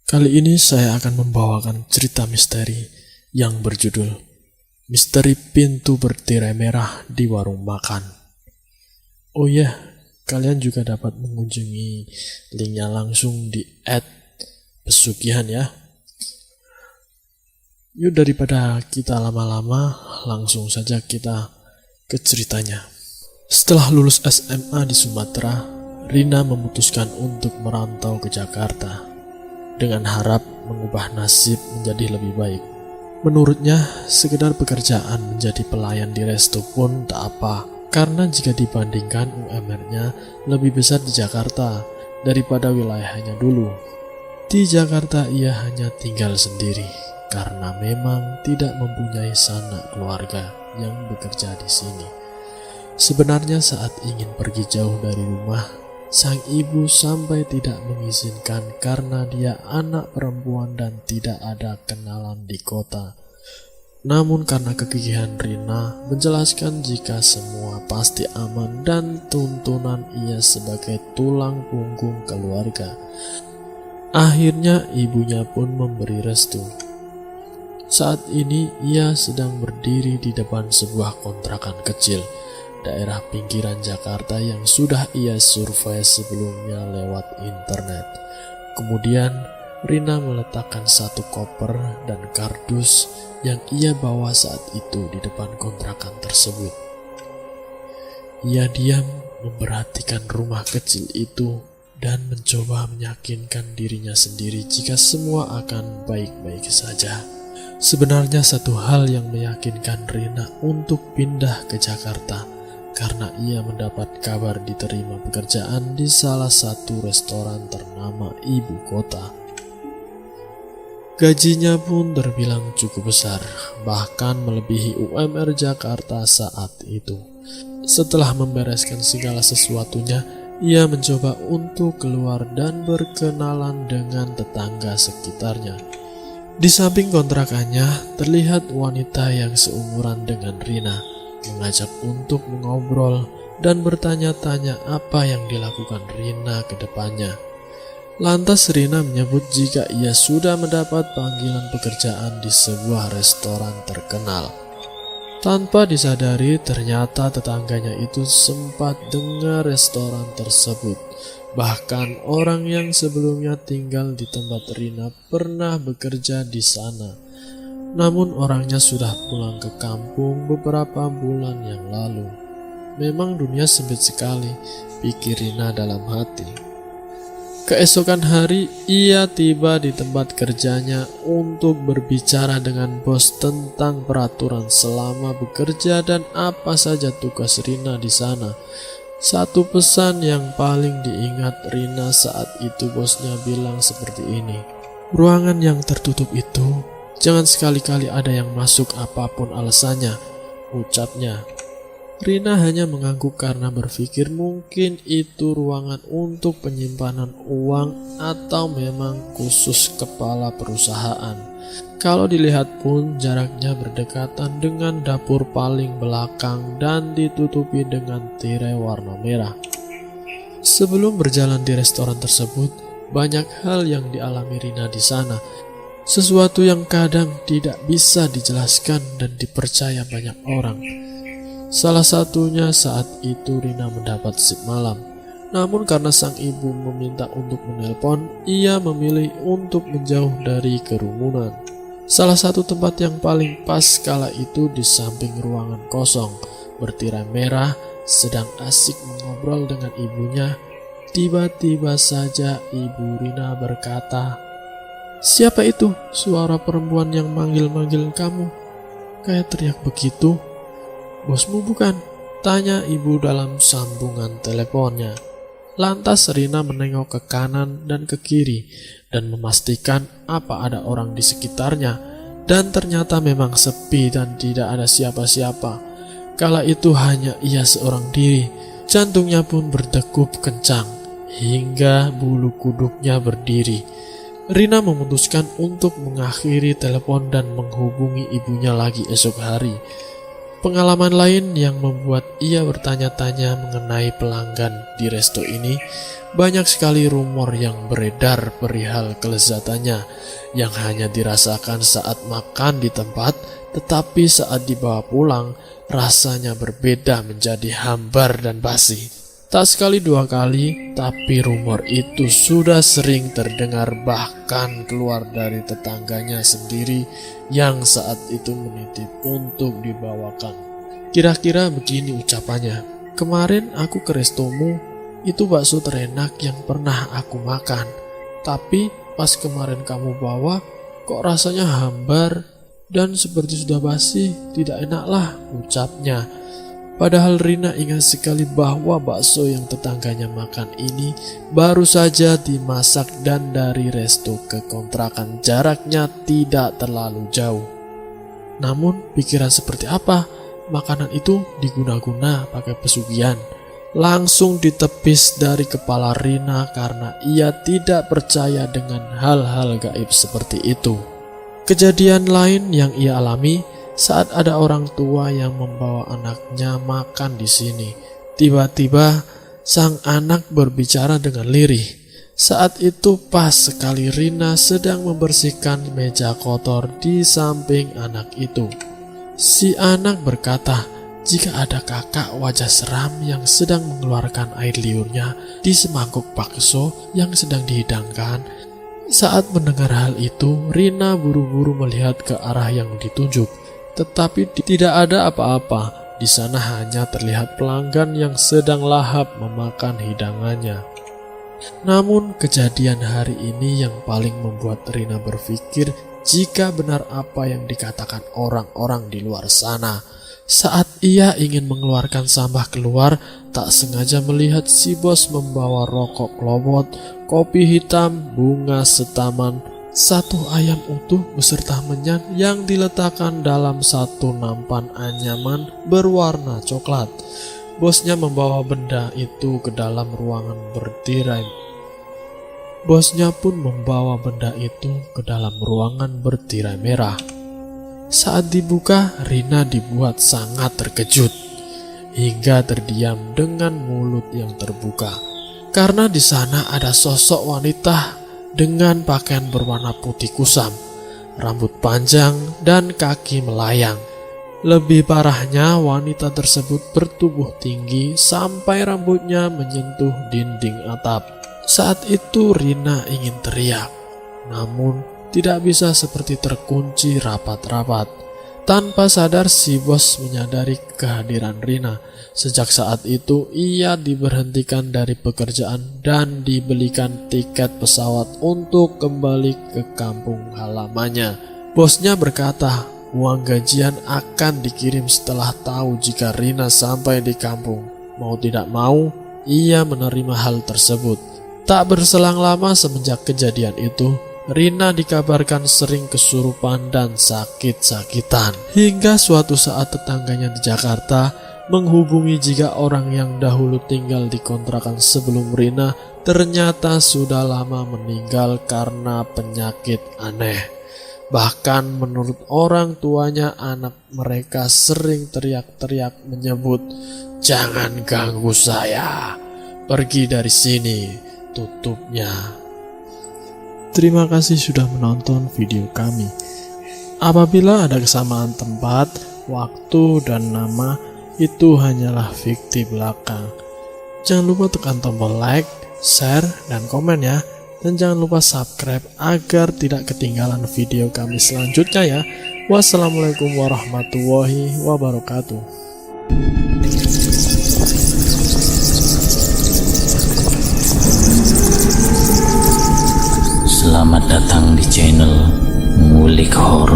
Kali ini saya akan membawakan cerita misteri yang berjudul Misteri Pintu Bertirai Merah di Warung Makan. Oh ya, kalian juga dapat mengunjungi linknya langsung di @pesugihan ya. Yuk daripada kita lama-lama, langsung saja kita ke ceritanya. Setelah lulus SMA di Sumatera, Rina memutuskan untuk merantau ke Jakarta dengan harap mengubah nasib menjadi lebih baik. Menurutnya, sekedar pekerjaan menjadi pelayan di resto pun tak apa, karena jika dibandingkan UMR-nya lebih besar di Jakarta daripada wilayahnya dulu. Di Jakarta ia hanya tinggal sendiri, karena memang tidak mempunyai sanak keluarga yang bekerja di sini. Sebenarnya saat ingin pergi jauh dari rumah, sang ibu sampai tidak mengizinkan karena dia anak perempuan dan tidak ada kenalan di kota. Namun karena kegigihan Rina menjelaskan jika semua pasti aman dan tuntunan ia sebagai tulang punggung keluarga, akhirnya ibunya pun memberi restu. Saat ini ia sedang berdiri di depan sebuah kontrakan kecil daerah pinggiran Jakarta yang sudah ia survei sebelumnya lewat internet. Kemudian Rina meletakkan satu koper dan kardus yang ia bawa saat itu di depan kontrakan tersebut. Ia diam memperhatikan rumah kecil itu dan mencoba meyakinkan dirinya sendiri jika semua akan baik-baik saja. Sebenarnya satu hal yang meyakinkan Rina untuk pindah ke Jakarta karena ia mendapat kabar diterima pekerjaan di salah satu restoran ternama ibu kota. Gajinya pun terbilang cukup besar, bahkan melebihi UMR Jakarta saat itu. Setelah membereskan segala sesuatunya, ia mencoba untuk keluar dan berkenalan dengan tetangga sekitarnya. Di samping kontrakannya, terlihat wanita yang seumuran dengan Rina, mengajak untuk mengobrol dan bertanya-tanya apa yang dilakukan Rina ke depannya. Lantas Rina menyebut jika ia sudah mendapat panggilan pekerjaan di sebuah restoran terkenal. Tanpa disadari, ternyata tetangganya itu sempat dengar restoran tersebut. Bahkan orang yang sebelumnya tinggal di tempat Rina pernah bekerja di sana. Namun orangnya sudah pulang ke kampung beberapa bulan yang lalu. Memang dunia sempit sekali, pikir Rina dalam hati. Keesokan hari, ia tiba di tempat kerjanya untuk berbicara dengan bos tentang peraturan selama bekerja dan apa saja tugas Rina di sana. Satu pesan yang paling diingat Rina saat itu bosnya bilang seperti ini. Ruangan yang tertutup itu, jangan sekali-kali ada yang masuk apapun alasannya, ucapnya. Rina hanya mengangguk karena berpikir mungkin itu ruangan untuk penyimpanan uang atau memang khusus kepala perusahaan. Kalau dilihat pun jaraknya berdekatan dengan dapur paling belakang dan ditutupi dengan tirai warna merah. Sebelum berjalan di restoran tersebut, banyak hal yang dialami Rina di sana. Sesuatu yang kadang tidak bisa dijelaskan dan dipercaya banyak orang. Salah satunya saat itu Rina mendapat shift malam. Namun karena sang ibu meminta untuk menelpon, ia memilih untuk menjauh dari kerumunan. Salah satu tempat yang paling pas kala itu di samping ruangan kosong, bertirai merah, sedang asik mengobrol dengan ibunya. Tiba-tiba saja ibu Rina berkata, "Siapa itu? Suara perempuan yang manggil-manggil kamu. Kayak teriak begitu." "Bosmu bukan?" tanya ibu dalam sambungan teleponnya. Lantas Rina menengok ke kanan dan ke kiri dan memastikan apa ada orang di sekitarnya, dan ternyata memang sepi dan tidak ada siapa-siapa. Kala itu hanya ia seorang diri. Jantungnya pun berdegup kencang hingga bulu kuduknya berdiri. Rina memutuskan untuk mengakhiri telepon dan menghubungi ibunya lagi esok hari. Pengalaman lain yang membuat ia bertanya-tanya mengenai pelanggan di resto ini, banyak sekali rumor yang beredar perihal kelezatannya yang hanya dirasakan saat makan di tempat, tetapi saat dibawa pulang rasanya berbeda menjadi hambar dan basi. Tak sekali dua kali, tapi rumor itu sudah sering terdengar bahkan keluar dari tetangganya sendiri yang saat itu menitip untuk dibawakan. Kira-kira begini ucapannya, "Kemarin aku ke restomu, itu bakso terenak yang pernah aku makan. Tapi pas kemarin kamu bawa, kok rasanya hambar dan seperti sudah basi, tidak enak lah," ucapnya. Padahal Rina ingat sekali bahwa bakso yang tetangganya makan ini baru saja dimasak dan dari resto ke kontrakan jaraknya tidak terlalu jauh. Namun pikiran seperti apa? Makanan itu diguna-guna pakai pesugihan. Langsung ditepis dari kepala Rina karena ia tidak percaya dengan hal-hal gaib seperti itu. Kejadian lain yang ia alami saat ada orang tua yang membawa anaknya makan di sini. Tiba-tiba sang anak berbicara dengan lirih. Saat itu pas sekali Rina sedang membersihkan meja kotor di samping anak itu. Si anak berkata, jika ada kakak wajah seram yang sedang mengeluarkan air liurnya di semangkuk bakso yang sedang dihidangkan. Saat mendengar hal itu, Rina buru-buru melihat ke arah yang ditunjuk. Tetapi tidak ada apa-apa. Di sana hanya terlihat pelanggan yang sedang lahap memakan hidangannya. Namun kejadian hari ini yang paling membuat Rina berpikir jika benar apa yang dikatakan orang-orang di luar sana. Saat ia ingin mengeluarkan sampah keluar, tak sengaja melihat si bos membawa rokok klobot, kopi hitam, bunga setaman, satu ayam utuh beserta menyan yang diletakkan dalam satu nampan anyaman berwarna coklat. Bosnya membawa benda itu ke dalam ruangan bertirai. Bosnya pun membawa benda itu ke dalam ruangan bertirai merah. Saat dibuka, Rina dibuat sangat terkejut hingga terdiam dengan mulut yang terbuka. Karena di sana ada sosok wanita dengan pakaian berwarna putih kusam, rambut panjang dan kaki melayang. Lebih parahnya, wanita tersebut bertubuh tinggi sampai rambutnya menyentuh dinding atap. Saat itu Rina ingin teriak, namun tidak bisa seperti terkunci rapat-rapat. Tanpa sadar si bos menyadari kehadiran Rina. Sejak saat itu ia diberhentikan dari pekerjaan dan dibelikan tiket pesawat untuk kembali ke kampung halamannya. Bosnya berkata uang gajian akan dikirim setelah tahu jika Rina sampai di kampung. Mau tidak mau ia menerima hal tersebut. Tak berselang lama semenjak kejadian itu, Rina dikabarkan sering kesurupan dan sakit-sakitan. Hingga suatu saat tetangganya di Jakarta menghubungi jika orang yang dahulu tinggal di kontrakan sebelum Rina ternyata sudah lama meninggal karena penyakit aneh. Bahkan menurut orang tuanya, anak mereka sering teriak-teriak menyebut, "Jangan ganggu saya, pergi dari sini," tutupnya. Terima kasih sudah menonton video kami. Apabila ada kesamaan tempat, waktu, dan nama, itu hanyalah fiktif belaka. Jangan lupa tekan tombol like, share, dan komen ya. Dan jangan lupa subscribe agar tidak ketinggalan video kami selanjutnya ya. Wassalamualaikum warahmatullahi wabarakatuh. Selamat datang di channel Ngulik Horor.